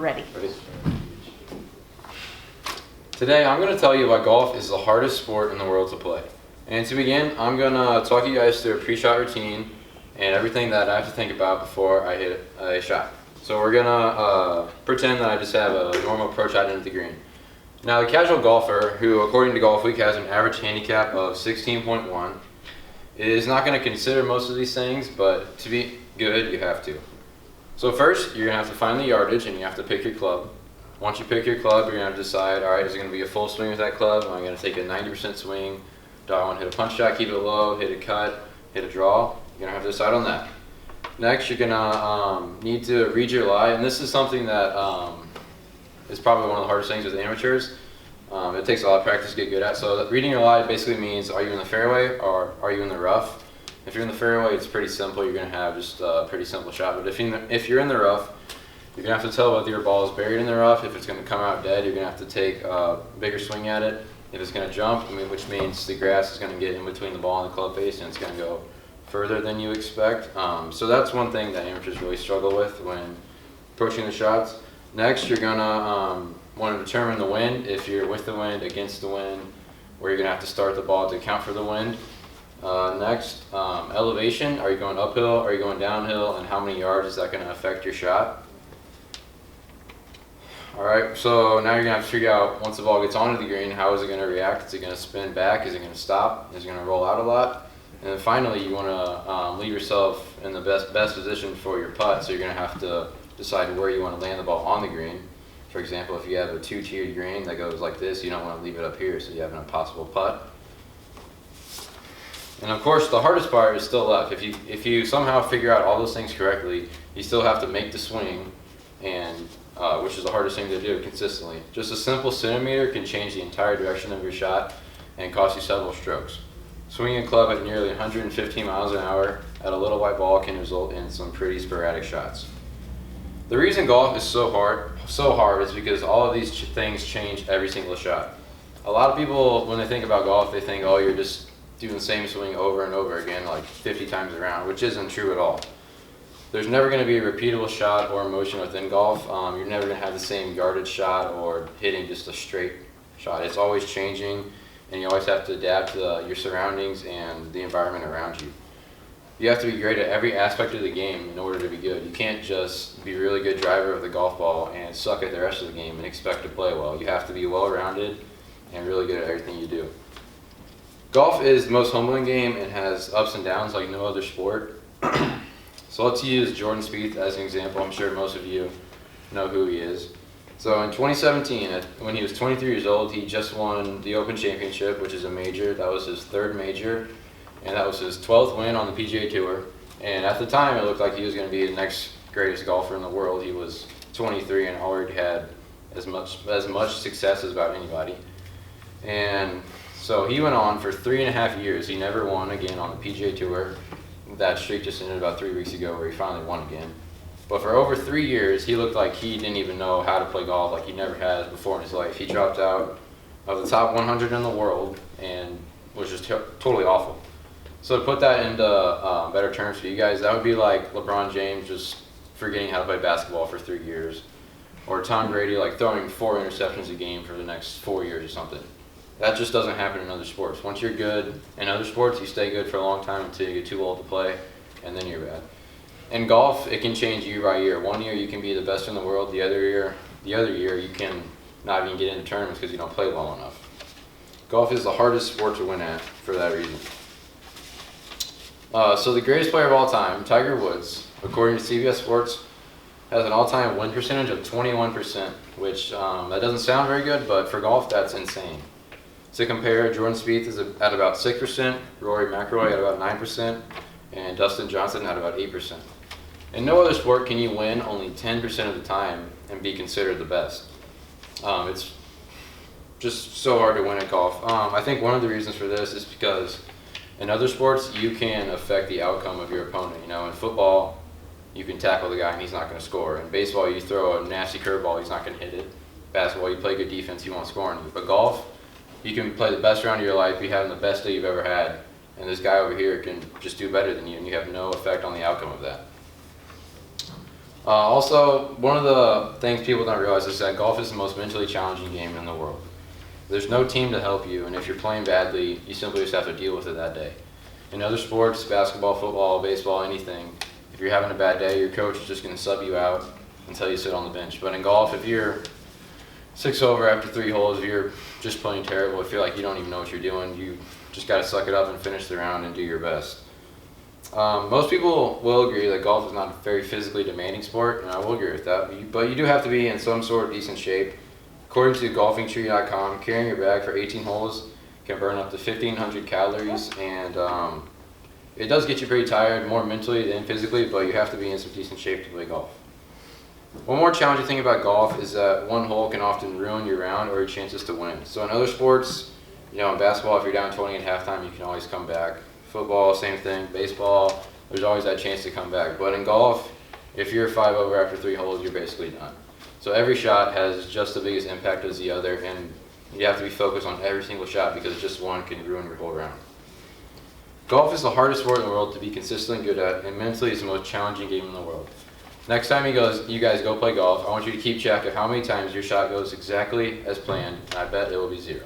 ready. Today I'm going to tell you why golf is the hardest sport in the world to play. And to begin, I'm going to talk you guys through a pre-shot routine and everything that I have to think about before I hit a shot. So we're going to pretend that I just have a normal approach shot into the green. Now the casual golfer, who according to Golf Week has an average handicap of 16.1, is not going to consider most of these things, but to be good, you have to. So first, you're going to have to find the yardage and you have to pick your club. Once you pick your club, you're going to decide, all right, is it going to be a full swing with that club? Am I going to take a 90% swing? Do I want to hit a punch shot, keep it low, hit a cut, hit a draw? You're going to have to decide on that. Next, you're going to need to read your lie, and this is something that is probably one of the hardest things with amateurs. It takes a lot of practice to get good at. So reading your lie basically means, are you in the fairway or are you in the rough? If you're in the fairway, it's pretty simple. You're going to have just a pretty simple shot. But if you're in the rough, you're going to have to tell whether your ball is buried in the rough. If it's going to come out dead, you're going to have to take a bigger swing at it. If it's going to jump, which means the grass is going to get in between the ball and the club face and it's going to go further than you expect. So that's one thing that amateurs really struggle with when approaching the shots. Next, you're going to want to determine the wind. If you're with the wind, against the wind, where you're going to have to start the ball to account for the wind. Next, elevation. Are you going uphill? Are you going downhill? And how many yards is that going to affect your shot? Alright, so now you're going to have to figure out, once the ball gets onto the green, how is it going to react? Is it going to spin back? Is it going to stop? Is it going to roll out a lot? And then finally, you want to leave yourself in the best position for your putt, so you're going to have to decide where you want to land the ball on the green. For example, if you have a two-tiered green that goes like this, you don't want to leave it up here, so you have an impossible putt. And of course, the hardest part is still left. If you somehow figure out all those things correctly, you still have to make the swing, and which is the hardest thing to do consistently. Just a simple centimeter can change the entire direction of your shot and cost you several strokes. Swinging a club at nearly 115 miles an hour at a little white ball can result in some pretty sporadic shots. The reason golf is so hard is because all of these things change every single shot. A lot of people, when they think about golf, they think, oh, you're just doing the same swing over and over again, like 50 times around, which isn't true at all. There's never going to be a repeatable shot or motion within golf. You're never going to have the same yardage shot or hitting just a straight shot. It's always changing, and you always have to adapt to your surroundings and the environment around you. You have to be great at every aspect of the game in order to be good. You can't just be a really good driver of the golf ball and suck at the rest of the game and expect to play well. You have to be well-rounded and really good at everything you do. Golf is the most humbling game and has ups and downs like no other sport. So let's use Jordan Spieth as an example. I'm sure most of you know who he is. So in 2017, when he was 23 years old, he just won the Open Championship, which is a major. That was his third major, and that was his 12th win on the PGA Tour. And at the time, it looked like he was going to be the next greatest golfer in the world. He was 23 and already had as much success as about anybody. And so he went on for 3.5 years. He never won again on the PGA Tour. That streak just ended about 3 weeks ago where he finally won again. But for over 3 years, he looked like he didn't even know how to play golf, like he never has before in his life. He dropped out of the top 100 in the world and was just totally awful. So to put that into better terms for you guys, that would be like LeBron James just forgetting how to play basketball for 3 years. Or Tom Brady like throwing 4 interceptions a game for the next 4 years or something. That just doesn't happen in other sports. Once you're good in other sports, you stay good for a long time until you get too old to play, and then you're bad. In golf, it can change year by year. 1 year you can be the best in the world. The other year you can not even get into tournaments because you don't play well enough. Golf is the hardest sport to win at for that reason. So the greatest player of all time, Tiger Woods, according to CBS Sports, has an all-time win percentage of 21%, which that doesn't sound very good, but for golf, that's insane. To compare, Jordan Spieth is at about 6%, Rory McIlroy at about 9%, and Dustin Johnson at about 8%. In no other sport can you win only 10% of the time and be considered the best. It's just so hard to win at golf. I think one of the reasons for this is because in other sports, you can affect the outcome of your opponent. You know, in football, you can tackle the guy and he's not going to score. In baseball, you throw a nasty curveball, he's not going to hit it. Basketball, you play good defense, he won't score on you. But golf, you can play the best round of your life, be having the best day you've ever had, and this guy over here can just do better than you, and you have no effect on the outcome of that. Also, one of the things people don't realize is that golf is the most mentally challenging game in the world. There's no team to help you, and if you're playing badly, you simply just have to deal with it that day. In other sports, basketball, football, baseball, anything, if you're having a bad day, your coach is just going to sub you out until you sit on the bench. But in golf, if you're 6 over after 3 holes, if you're just playing terrible, I feel like you don't even know what you're doing. You just got to suck it up and finish the round and do your best. Most people will agree that golf is not a very physically demanding sport, and I will agree with that, but you do have to be in some sort of decent shape. According to golfingtree.com, carrying your bag for 18 holes can burn up to 1,500 calories, and it does get you pretty tired, more mentally than physically, but you have to be in some decent shape to play golf. One more challenging thing about golf is that one hole can often ruin your round or your chances to win. So in other sports, in basketball, if you're down 20 at halftime, you can always come back. Football, same thing. Baseball, there's always that chance to come back. But in golf, if you're 5 over after 3 holes, you're basically done. So every shot has just the biggest impact as the other, and you have to be focused on every single shot because just one can ruin your whole round. Golf is the hardest sport in the world to be consistently good at, and mentally it's the most challenging game in the world. Next time you guys go play golf, I want you to keep track of how many times your shot goes exactly as planned, and I bet it will be 0.